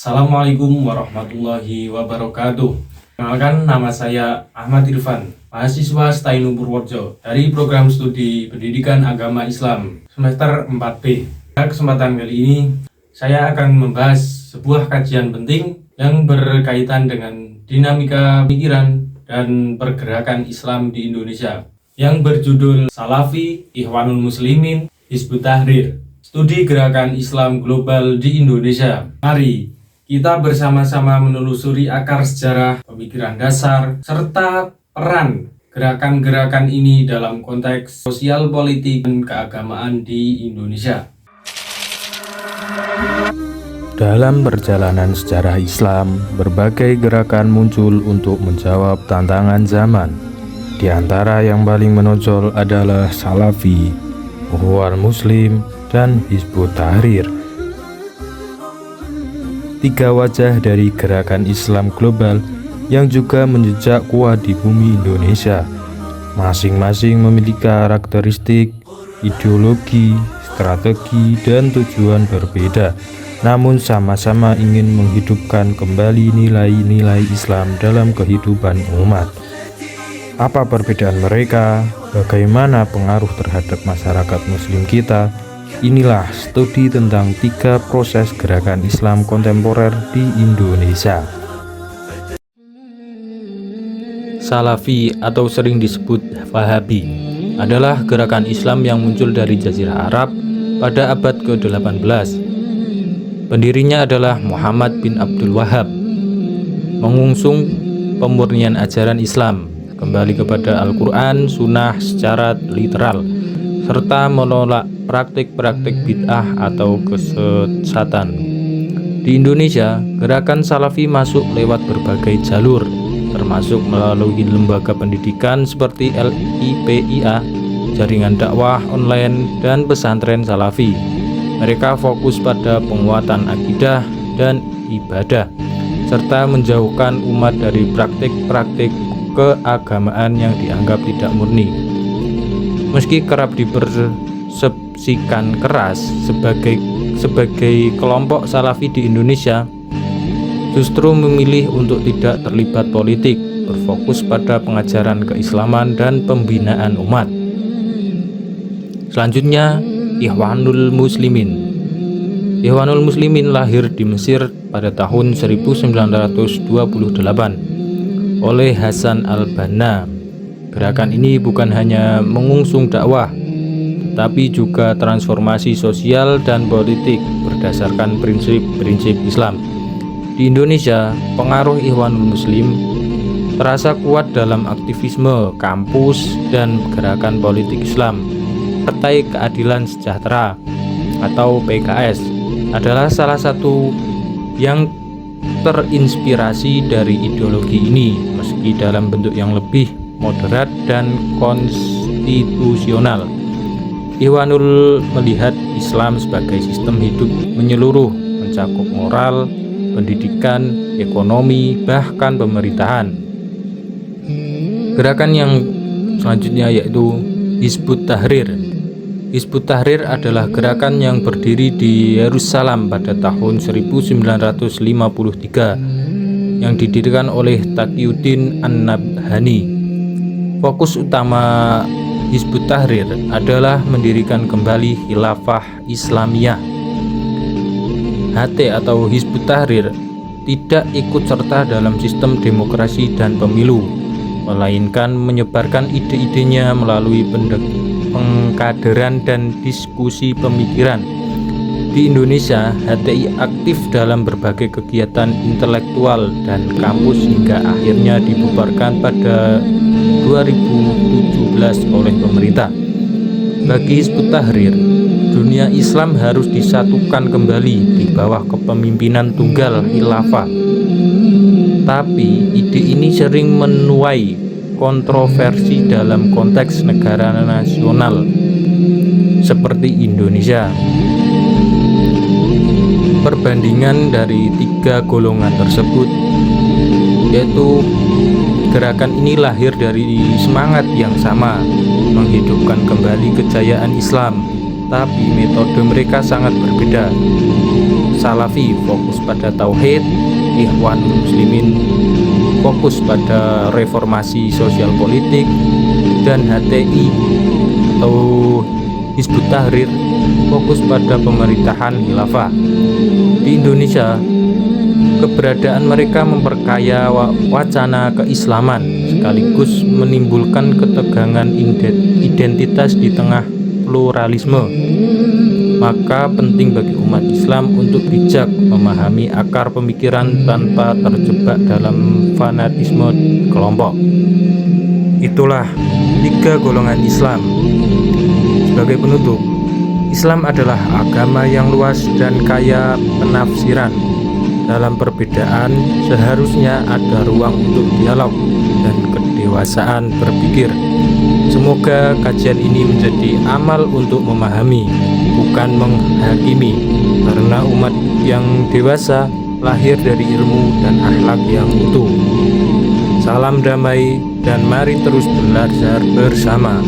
Assalamualaikum warahmatullahi wabarakatuh. Kenalkan, nama saya Ahmad Irfan, mahasiswa STAINU Purworejo dari program studi Pendidikan Agama Islam semester 4B. Pada kesempatan kali ini, saya akan membahas sebuah kajian penting yang berkaitan dengan dinamika pikiran dan pergerakan Islam di Indonesia yang berjudul Salafi, Ikhwanul Muslimin, Hizbut Tahrir, studi gerakan Islam global di Indonesia. Mari kita bersama-sama menelusuri akar sejarah, pemikiran dasar, serta peran gerakan-gerakan ini dalam konteks sosial, politik, dan keagamaan di Indonesia. Dalam perjalanan sejarah Islam, berbagai gerakan muncul untuk menjawab tantangan zaman. Di antara yang paling menonjol adalah Salafi, Ikhwanul Muslim, dan Hizbut Tahrir. Tiga wajah dari gerakan Islam global yang juga menjejak kuat di bumi Indonesia. Masing-masing memiliki karakteristik, ideologi, strategi, dan tujuan berbeda, namun sama-sama ingin menghidupkan kembali nilai-nilai Islam dalam kehidupan umat. Apa perbedaan mereka? Bagaimana pengaruh terhadap masyarakat Muslim kita? Inilah studi tentang tiga proses gerakan Islam kontemporer di Indonesia. Salafi atau sering disebut Wahabi adalah gerakan Islam yang muncul dari Jazirah Arab pada abad ke-18. Pendirinya adalah Muhammad bin Abdul Wahab, mengusung pemurnian ajaran Islam, kembali kepada Al-Quran, Sunnah secara literal, serta menolak praktik-praktik bid'ah atau kesesatan. Di Indonesia, gerakan Salafi masuk lewat berbagai jalur, termasuk melalui lembaga pendidikan seperti LIPIA, jaringan dakwah online, dan pesantren Salafi. Mereka fokus pada penguatan akidah dan ibadah, serta menjauhkan umat dari praktik-praktik keagamaan yang dianggap tidak murni. Meski kerap dipersepsikan keras sebagai kelompok Salafi di Indonesia, justru memilih untuk tidak terlibat politik, berfokus pada pengajaran keislaman dan pembinaan umat. Selanjutnya, Ikhwanul Muslimin. Ikhwanul Muslimin lahir di Mesir pada tahun 1928 oleh Hasan al-Banna. Gerakan ini bukan hanya mengusung dakwah, tetapi juga transformasi sosial dan politik berdasarkan prinsip-prinsip Islam. Di Indonesia, pengaruh Ikhwanul Muslim terasa kuat dalam aktivisme kampus dan gerakan politik Islam. Partai Keadilan Sejahtera atau PKS adalah salah satu yang terinspirasi dari ideologi ini, meski dalam bentuk yang lebih moderat dan konstitusional. Ikhwanul melihat Islam sebagai sistem hidup menyeluruh, mencakup moral, pendidikan, ekonomi, bahkan pemerintahan. Gerakan yang selanjutnya yaitu Hizbut Tahrir. Hizbut Tahrir adalah gerakan yang berdiri di Yerusalem pada tahun 1953 yang didirikan oleh Taqiyuddin An-Nabhani. Fokus utama Hizbut Tahrir adalah mendirikan kembali Khilafah Islamiyah. HT atau Hizbut Tahrir tidak ikut serta dalam sistem demokrasi dan pemilu, melainkan menyebarkan ide-idenya melalui pengkaderan dan diskusi pemikiran. Di Indonesia, HTI aktif dalam berbagai kegiatan intelektual dan kampus hingga akhirnya dibubarkan pada 2017 oleh pemerintah. Bagi Hizbut Tahrir, dunia Islam harus disatukan kembali di bawah kepemimpinan tunggal khilafah. Tapi ide ini sering menuai kontroversi dalam konteks negara nasional seperti Indonesia. Perbandingan dari tiga golongan tersebut, yaitu gerakan ini lahir dari semangat yang sama, menghidupkan kembali kejayaan Islam, tapi metode mereka sangat berbeda. Salafi fokus pada tauhid, Ikhwan Muslimin fokus pada reformasi sosial politik, dan HTI atau Hizbut Tahrir fokus pada pemerintahan khilafah. Di Indonesia, keberadaan mereka memperkaya wacana keislaman sekaligus menimbulkan ketegangan identitas di tengah pluralisme. Maka penting bagi umat Islam untuk bijak memahami akar pemikiran tanpa terjebak dalam fanatisme kelompok. Itulah 3 golongan Islam. Sebagai penutup, Islam adalah agama yang luas dan kaya penafsiran. Dalam perbedaan, seharusnya ada ruang untuk dialog dan kedewasaan berpikir. Semoga kajian ini menjadi amal untuk memahami, bukan menghakimi, karena umat yang dewasa lahir dari ilmu dan akhlak yang utuh. Salam damai dan mari terus belajar bersama.